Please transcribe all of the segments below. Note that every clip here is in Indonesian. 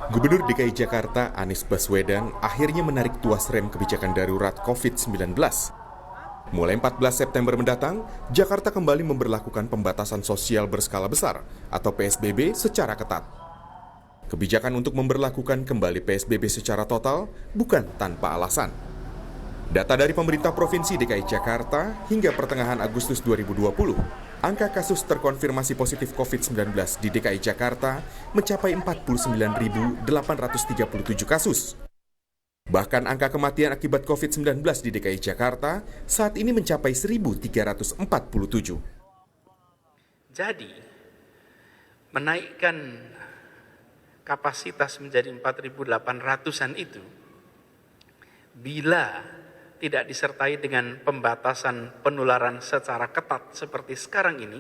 Gubernur DKI Jakarta Anies Baswedan akhirnya menarik tuas rem kebijakan darurat COVID-19. Mulai 14 September mendatang, Jakarta kembali memberlakukan pembatasan sosial berskala besar atau PSBB secara ketat. Kebijakan untuk memberlakukan kembali PSBB secara total bukan tanpa alasan. Data dari pemerintah Provinsi DKI Jakarta hingga pertengahan Agustus 2020, angka kasus terkonfirmasi positif COVID-19 di DKI Jakarta mencapai 49.837 kasus. Bahkan angka kematian akibat COVID-19 di DKI Jakarta saat ini mencapai 1.347. Jadi, menaikkan kapasitas menjadi 4.800-an itu, bila tidak disertai dengan pembatasan penularan secara ketat seperti sekarang ini,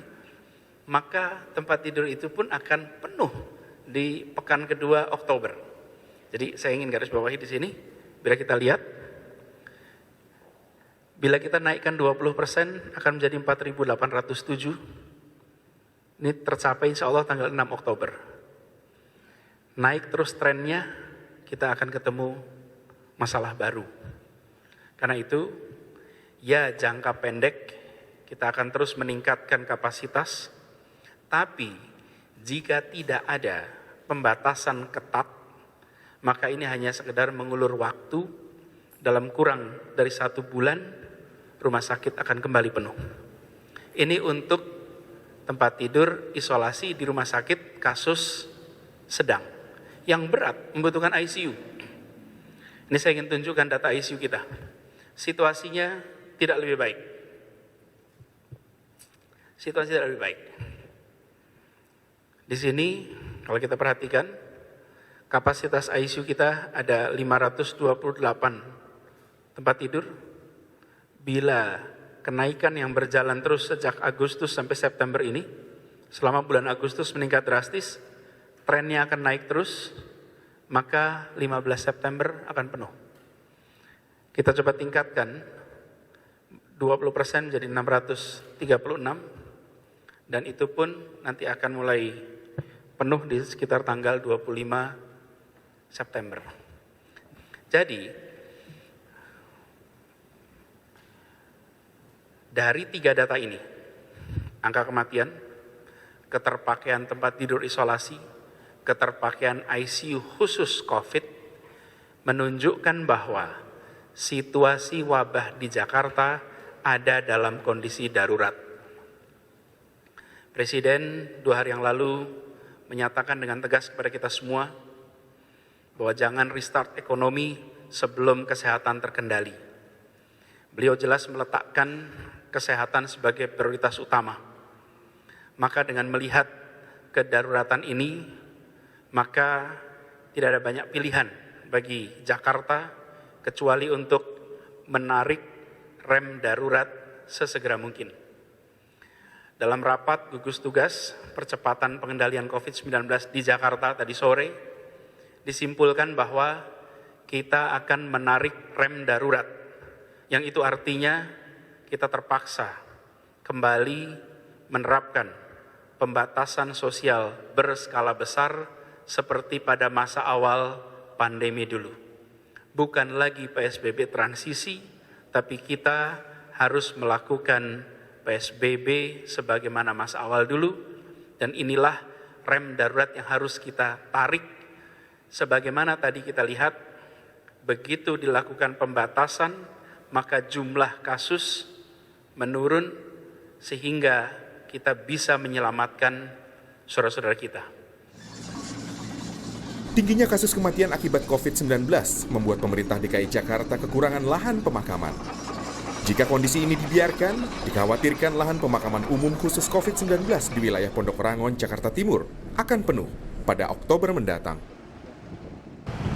maka tempat tidur itu pun akan penuh di pekan kedua Oktober. Jadi saya ingin garis bawahi di sini, bila kita lihat, bila kita naikkan 20% akan menjadi 4.807, ini tercapai insya Allah tanggal 6 Oktober. Naik terus trennya, kita akan ketemu masalah baru. Karena itu, ya jangka pendek kita akan terus meningkatkan kapasitas, tapi jika tidak ada pembatasan ketat, maka ini hanya sekedar mengulur waktu, dalam kurang dari 1 bulan, rumah sakit akan kembali penuh. Ini untuk tempat tidur isolasi di rumah sakit kasus sedang. Yang berat membutuhkan ICU. Ini saya ingin tunjukkan data ICU kita. Situasinya tidak lebih baik. Situasi tidak lebih baik. Di sini kalau kita perhatikan, kapasitas ICU kita ada 528 tempat tidur. Bila kenaikan yang berjalan terus sejak Agustus sampai September ini, selama bulan Agustus meningkat drastis, trennya akan naik terus, maka 15 September akan penuh. Kita coba tingkatkan 20% menjadi 636, dan itu pun nanti akan mulai penuh di sekitar tanggal 25 September. Jadi, dari 3 data ini, angka kematian, keterpakaian tempat tidur isolasi, keterpakaian ICU khusus COVID, menunjukkan bahwa situasi wabah di Jakarta ada dalam kondisi darurat. Presiden 2 hari yang lalu menyatakan dengan tegas kepada kita semua bahwa jangan restart ekonomi sebelum kesehatan terkendali. Beliau jelas meletakkan kesehatan sebagai prioritas utama. Maka dengan melihat kedaruratan ini, maka tidak ada banyak pilihan bagi Jakarta kecuali untuk menarik rem darurat sesegera mungkin. Dalam rapat gugus tugas percepatan pengendalian COVID-19 di Jakarta tadi sore, disimpulkan bahwa kita akan menarik rem darurat, yang itu artinya kita terpaksa kembali menerapkan pembatasan sosial berskala besar seperti pada masa awal pandemi dulu. Bukan lagi PSBB transisi, tapi kita harus melakukan PSBB sebagaimana masa awal dulu, dan inilah rem darurat yang harus kita tarik. Sebagaimana tadi kita lihat, begitu dilakukan pembatasan, maka jumlah kasus menurun sehingga kita bisa menyelamatkan saudara-saudara kita. Tingginya kasus kematian akibat COVID-19 membuat pemerintah DKI Jakarta kekurangan lahan pemakaman. Jika kondisi ini dibiarkan, dikhawatirkan lahan pemakaman umum khusus COVID-19 di wilayah Pondok Rangon, Jakarta Timur akan penuh pada Oktober mendatang.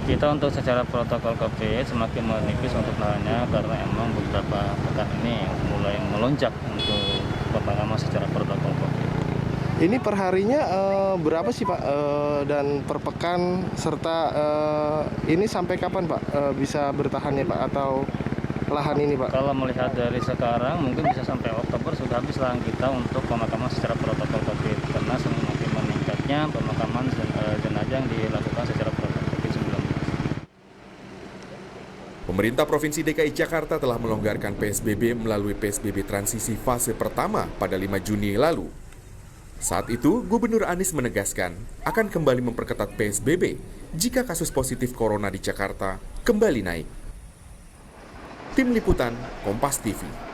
Kita untuk secara protokol COVID semakin menipis untuk lahannya karena emang beberapa pekan ini mulai melonjak untuk pemakaman secara protokol COVID. Ini perharinya berapa sih Pak, dan per pekan, serta ini sampai kapan Pak bisa bertahannya Pak, atau lahan ini Pak? Kalau melihat dari sekarang mungkin bisa sampai Oktober sudah habis lahan kita untuk pemakaman secara protokol COVID, karena semakin meningkatnya pemakaman jenazah yang dilakukan secara protokol. Pemerintah Provinsi DKI Jakarta telah melonggarkan PSBB melalui PSBB transisi fase pertama pada 5 Juni lalu. Saat itu, Gubernur Anies menegaskan akan kembali memperketat PSBB jika kasus positif corona di Jakarta kembali naik. Tim Liputan, Kompas TV.